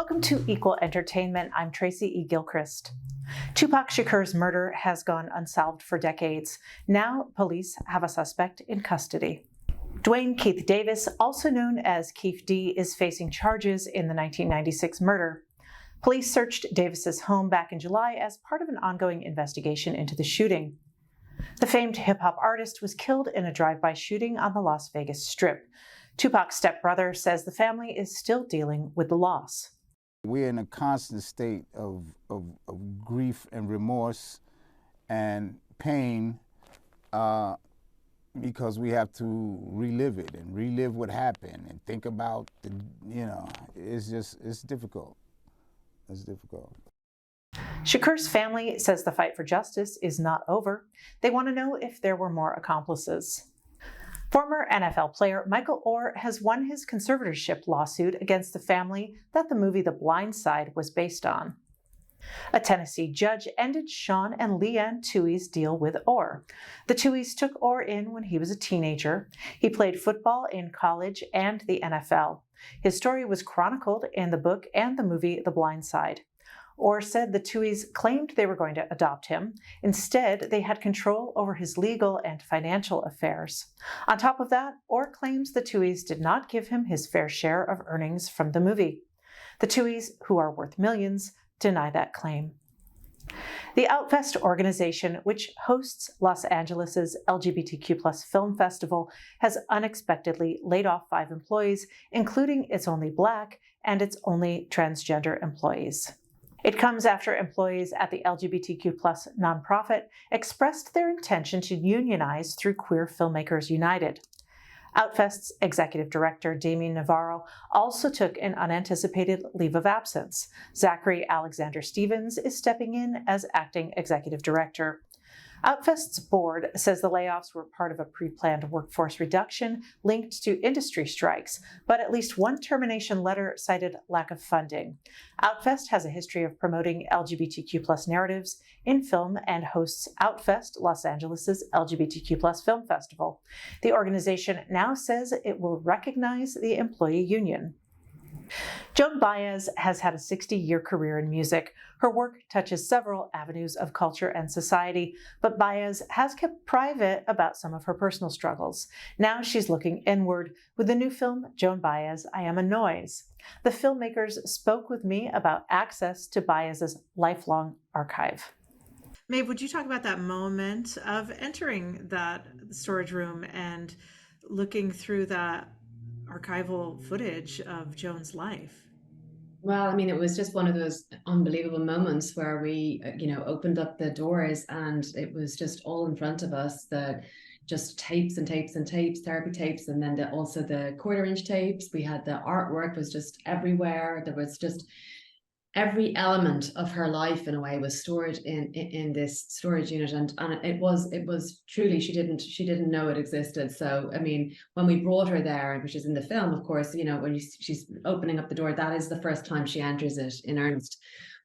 Welcome to Equal Entertainment. I'm Tracy E. Gilchrist. Tupac Shakur's murder has gone unsolved for decades. Now, police have a suspect in custody. Dwayne Keith Davis, also known as Keith D, is facing charges in the 1996 murder. Police searched Davis's home back in July as part of an ongoing investigation into the shooting. The famed hip-hop artist was killed in a drive-by shooting on the Las Vegas Strip. Tupac's stepbrother says the family is still dealing with the loss. We're in a constant state of grief and remorse and pain because we have to relive it and relive what happened and think about it's difficult. It's difficult. Shakur's family says the fight for justice is not over. They want to know if there were more accomplices. Former NFL player Michael Oher has won his conservatorship lawsuit against the family that the movie The Blind Side was based on. A Tennessee judge ended Sean and Leanne Tuohy's deal with Oher. The Tuohys took Oher in when he was a teenager. He played football in college and the NFL. His story was chronicled in the book and the movie The Blind Side. Oher said the Tuohys claimed they were going to adopt him. Instead, they had control over his legal and financial affairs. On top of that, Oher claims the Tuohys did not give him his fair share of earnings from the movie. The Tuohys, who are worth millions, deny that claim. The Outfest organization, which hosts Los Angeles' LGBTQ+ film festival, has unexpectedly laid off 5 employees, including its only Black and its only transgender employees. It comes after employees at the LGBTQ+ nonprofit expressed their intention to unionize through Queer Filmmakers United. Outfest's executive director, Damien Navarro, also took an unanticipated leave of absence. Zachary Alexander Stevens is stepping in as acting executive director. Outfest's board says the layoffs were part of a pre-planned workforce reduction linked to industry strikes, but at least one termination letter cited lack of funding. Outfest has a history of promoting LGBTQ+ narratives in film and hosts Outfest, Los Angeles' LGBTQ+ film festival. The organization now says it will recognize the employee union. Joan Baez has had a 60-year career in music. Her work touches several avenues of culture and society, but Baez has kept private about some of her personal struggles. Now she's looking inward with the new film, Joan Baez, I Am a Noise. The filmmakers spoke with me about access to Baez's lifelong archive. Maeve, would you talk about that moment of entering that storage room and looking through that archival footage of Joan's life? Well, I mean, it was just one of those unbelievable moments where we, opened up the doors and it was just all in front of us, just tapes and tapes and tapes, therapy tapes, and then also the 1/4-inch tapes. We had the artwork was just everywhere. There was just every element of her life in a way was stored in this storage unit, and it was truly she didn't know it existed. So I mean, when we brought her there, which is in the film, of course, when she's opening up the door, that is the first time she enters it in earnest.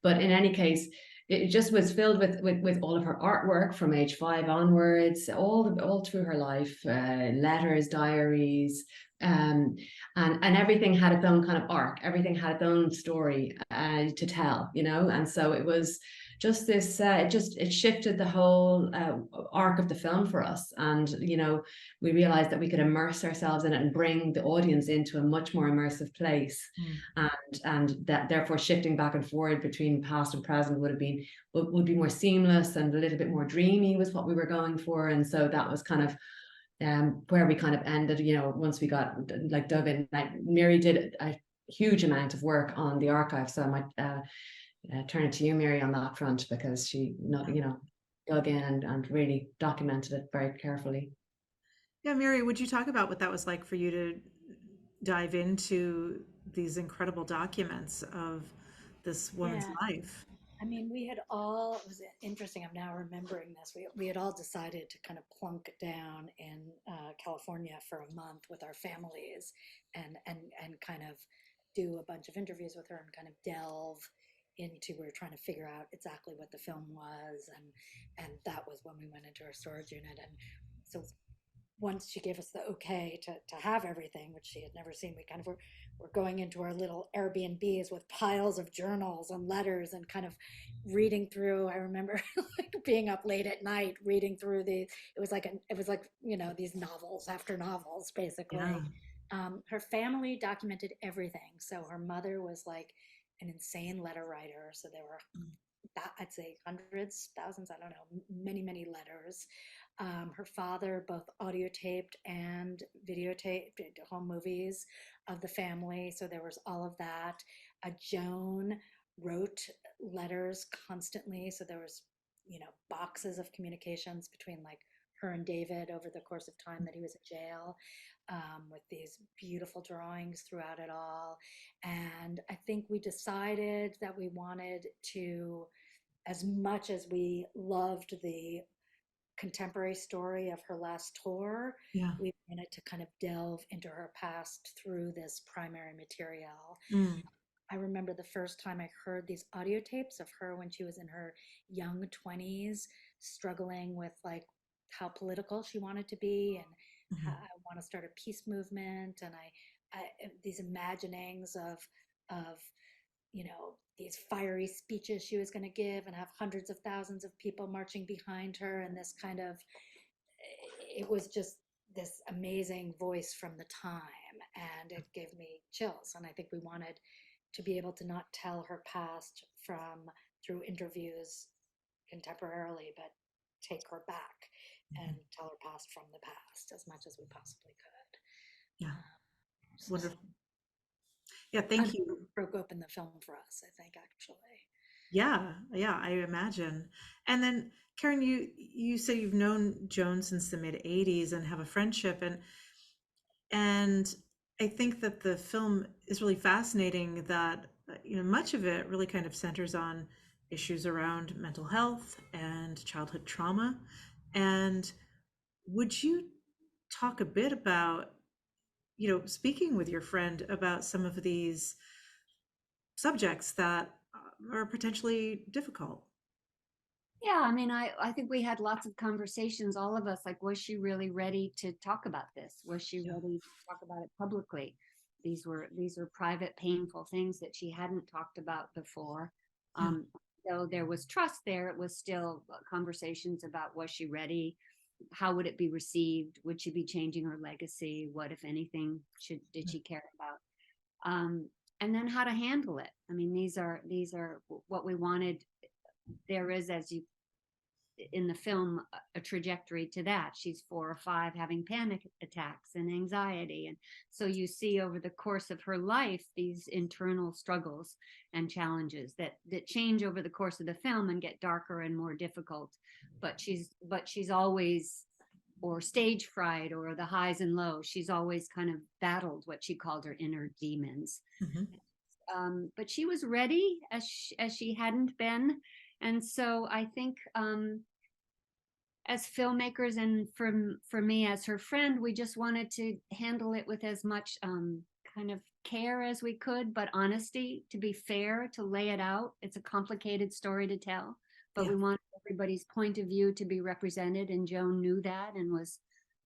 But in any case, it just was filled with all of her artwork from age 5 onwards, all through her life, letters, diaries, and everything had its own kind of arc. Everything had its own story to tell, and so it was just this. It shifted the whole arc of the film for us, and we realized that we could immerse ourselves in it and bring the audience into a much more immersive place, and that therefore shifting back and forward between past and present would be more seamless and a little bit more dreamy was what we were going for, and so that was kind of where we kind of ended, once we got dove in. Mary did a huge amount of work on the archive, so I might turn it to you, Mary, on that front, because she dug in and really documented it very carefully. Yeah, Mary, would you talk about what that was like for you to dive into these incredible documents of this woman's life? I mean, it was interesting, I'm now remembering this, we had all decided to kind of plunk down in California for a month with our families and kind of do a bunch of interviews with her and kind of delve into, we were trying to figure out exactly what the film was, and that was when we went into our storage unit. And so once she gave us the okay to have everything, which she had never seen, we kind of were going into our little Airbnbs with piles of journals and letters and kind of reading through. I remember like being up late at night reading through it was like these novels after novels basically. Yeah. Her family documented everything. So her mother was like an insane letter writer. So there were, I'd say, hundreds, thousands, I don't know, many letters. Her father both audio taped and videotaped home movies of the family. So there was all of that. Joan wrote letters constantly. So there was, boxes of communications between like her and David over the course of time that he was in jail, with these beautiful drawings throughout it all. And I think we decided that we wanted to, as much as we loved the contemporary story of her last tour, Yeah. we wanted to kind of delve into her past through this primary material. Mm. I remember the first time I heard these audio tapes of her when she was in her young 20s, struggling with like how political she wanted to be and Mm-hmm. I want to start a peace movement, and I these imaginings of these fiery speeches she was going to give and have hundreds of thousands of people marching behind her, and this kind of, it was just this amazing voice from the time, and it gave me chills. And I think we wanted to be able to not tell her past through interviews contemporarily, but take her back and tell her past from the past as much as we possibly could. Yeah. So Wonderful. Yeah, thank kind you. of broke open the film for us, I think, actually. Yeah, I imagine. And then Karen, you say you've known Joan since the mid 80s and have a friendship, and I think that the film is really fascinating that much of it really kind of centers on issues around mental health and childhood trauma. And would you talk a bit about, speaking with your friend about some of these subjects that are potentially difficult? Yeah, I mean, I think we had lots of conversations, all of us, like, was she really ready to talk about this? Was she Yeah. ready to talk about it publicly? These were private, painful things that she hadn't talked about before. Yeah. So there was trust there. It was still conversations about, was she ready? How would it be received? Would she be changing her legacy? What, if anything, did she care about? And then how to handle it. I mean, these are what we wanted. There is, as you in the film, a trajectory to that. She's 4 or 5 having panic attacks and anxiety, and so you see over the course of her life these internal struggles and challenges that change over the course of the film and get darker and more difficult. But she's always, or stage fright, or the highs and lows, she's always kind of battled what she called her inner demons. Mm-hmm. But she was ready as she hadn't been. And so I think, as filmmakers, and for me as her friend, we just wanted to handle it with as much kind of care as we could, but honesty, to be fair, to lay it out. It's a complicated story to tell, but we wanted everybody's point of view to be represented, and Joan knew that and was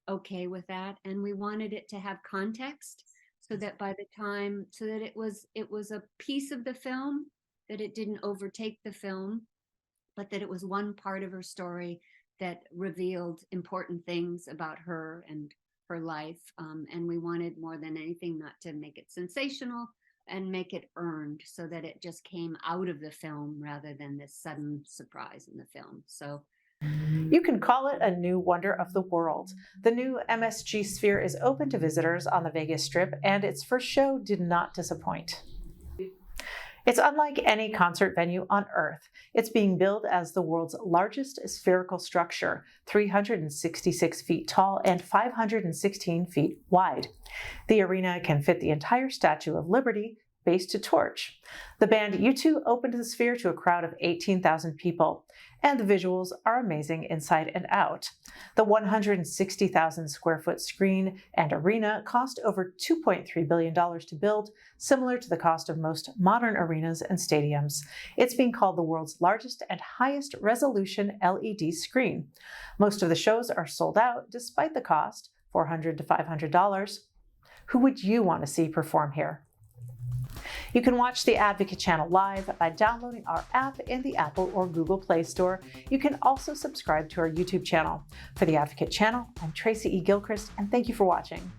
okay with that. And we wanted it to have context, so that by the time, so that it was a piece of the film, that it didn't overtake the film, but that it was one part of her story that revealed important things about her and her life. And we wanted, more than anything, not to make it sensational, and make it earned, so that it just came out of the film rather than this sudden surprise in the film. So you can call it a new wonder of the world. The new MSG Sphere is open to visitors on the Vegas Strip, and its first show did not disappoint. It's unlike any concert venue on Earth. It's being billed as the world's largest spherical structure, 366 feet tall and 516 feet wide. The arena can fit the entire Statue of Liberty, base to torch. The band U2 opened the Sphere to a crowd of 18,000 people, and the visuals are amazing inside and out. The 160,000 square foot screen and arena cost over $2.3 billion to build, similar to the cost of most modern arenas and stadiums. It's being called the world's largest and highest resolution LED screen. Most of the shows are sold out despite the cost, $400 to $500. Who would you want to see perform here? You can watch the Advocate channel live by downloading our app in the Apple or Google Play Store. You can also subscribe to our YouTube channel. For the Advocate channel, I'm Tracy E. Gilchrist, and thank you for watching.